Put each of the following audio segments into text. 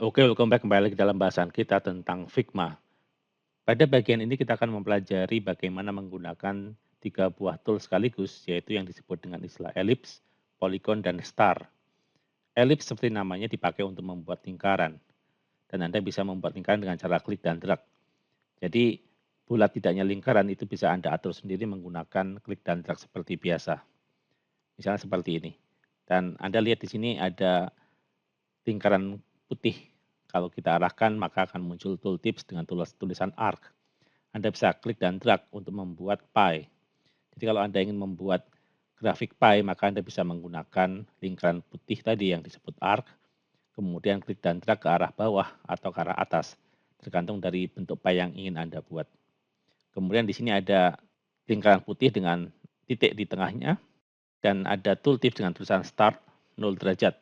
Oke, welcome back kembali ke dalam bahasan kita tentang Figma. Pada bagian ini kita akan mempelajari bagaimana menggunakan tiga buah tool sekaligus, yaitu yang disebut dengan istilah ellipse, polygon, dan star. Ellipse seperti namanya dipakai untuk membuat lingkaran, dan Anda bisa membuat lingkaran dengan cara klik dan drag. Jadi, bulat tidaknya lingkaran itu bisa Anda atur sendiri menggunakan klik dan drag seperti biasa. Misalnya seperti ini. Dan Anda lihat di sini ada lingkaran putih. Kalau kita arahkan maka akan muncul tooltips dengan tulisan arc. Anda bisa klik dan drag untuk membuat pie. Jadi kalau Anda ingin membuat grafik pie maka Anda bisa menggunakan lingkaran putih tadi yang disebut arc, kemudian klik dan drag ke arah bawah atau ke arah atas, tergantung dari bentuk pie yang ingin Anda buat. Kemudian di sini ada lingkaran putih dengan titik di tengahnya dan ada tooltips dengan tulisan start 0 derajat.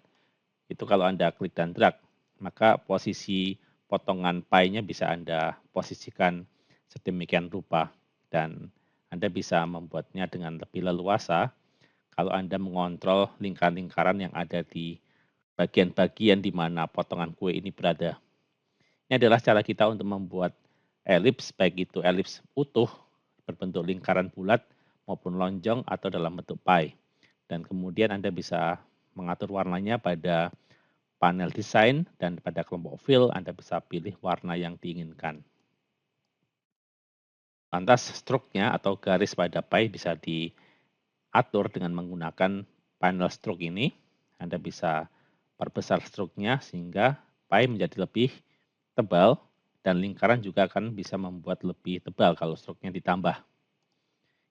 Itu kalau Anda klik dan drag, maka posisi potongan pie-nya bisa Anda posisikan sedemikian rupa dan Anda bisa membuatnya dengan lebih leluasa kalau Anda mengontrol lingkaran-lingkaran yang ada di bagian-bagian di mana potongan kue ini berada. Ini adalah cara kita untuk membuat elips, baik itu elips utuh berbentuk lingkaran bulat maupun lonjong atau dalam bentuk pie. Dan kemudian Anda bisa mengatur warnanya pada panel desain dan pada kelompok fill Anda bisa pilih warna yang diinginkan. Lantas stroke-nya atau garis pada pie bisa diatur dengan menggunakan panel stroke ini. Anda bisa perbesar stroke-nya sehingga pie menjadi lebih tebal dan lingkaran juga akan bisa membuat lebih tebal kalau stroke-nya ditambah.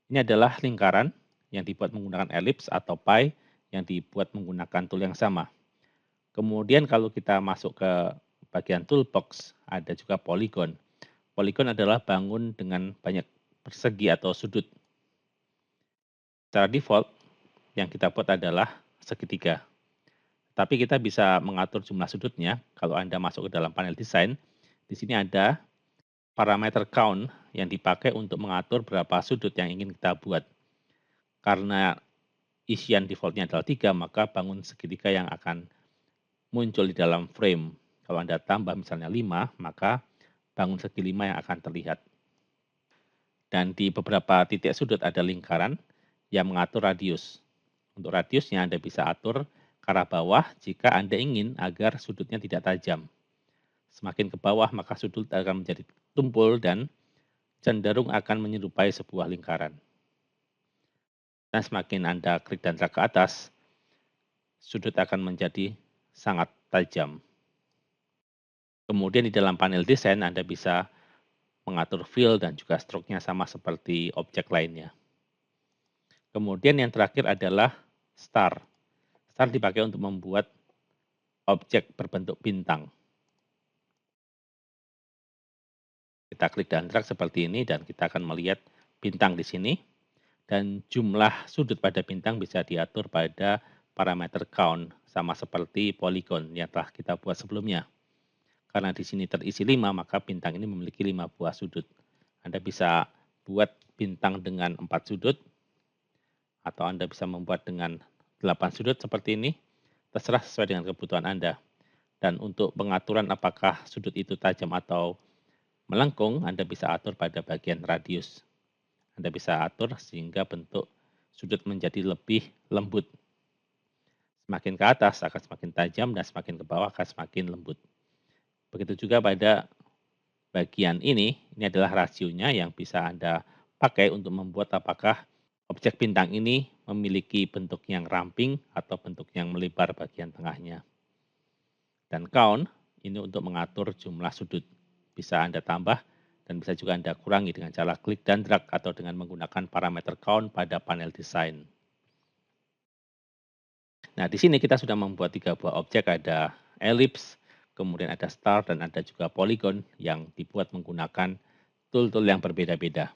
Ini adalah lingkaran yang dibuat menggunakan ellipse atau pie yang dibuat menggunakan tool yang sama. Kemudian kalau kita masuk ke bagian toolbox, ada juga polygon. Polygon adalah bangun dengan banyak persegi atau sudut. Secara default, yang kita buat adalah segitiga. Tapi kita bisa mengatur jumlah sudutnya. Kalau Anda masuk ke dalam panel desain, di sini ada parameter count yang dipakai untuk mengatur berapa sudut yang ingin kita buat. Karena isian defaultnya adalah 3, maka bangun segitiga yang akan muncul di dalam frame. Kalau Anda tambah misalnya 5, maka bangun segi 5 yang akan terlihat. Dan di beberapa titik sudut ada lingkaran yang mengatur radius. Untuk radiusnya Anda bisa atur ke arah bawah jika Anda ingin agar sudutnya tidak tajam. Semakin ke bawah maka sudut akan menjadi tumpul dan cenderung akan menyerupai sebuah lingkaran. Dan semakin Anda klik dan drag ke atas, sudut akan menjadi sangat tajam. Kemudian di dalam panel desain Anda bisa mengatur fill dan juga stroke-nya sama seperti objek lainnya. Kemudian yang terakhir adalah star. Star dipakai untuk membuat objek berbentuk bintang. Kita klik dan drag seperti ini dan kita akan melihat bintang di sini. Dan jumlah sudut pada bintang bisa diatur pada parameter count sama seperti polygon yang telah kita buat sebelumnya. Karena di sini terisi 5, maka bintang ini memiliki 5 buah sudut. Anda bisa buat bintang dengan 4 sudut, atau Anda bisa membuat dengan 8 sudut seperti ini, terserah sesuai dengan kebutuhan Anda. Dan untuk pengaturan apakah sudut itu tajam atau melengkung, Anda bisa atur pada bagian radius. Anda bisa atur sehingga bentuk sudut menjadi lebih lembut. Semakin ke atas akan semakin tajam dan semakin ke bawah akan semakin lembut. Begitu juga pada bagian ini adalah rasionya yang bisa Anda pakai untuk membuat apakah objek bintang ini memiliki bentuk yang ramping atau bentuk yang melebar bagian tengahnya. Dan count ini untuk mengatur jumlah sudut. Bisa Anda tambah dan bisa juga Anda kurangi dengan cara klik dan drag atau dengan menggunakan parameter count pada panel desain. Nah, di sini kita sudah membuat 3 buah objek, ada ellipse, kemudian ada star, dan ada juga polygon yang dibuat menggunakan tool-tool yang berbeda-beda.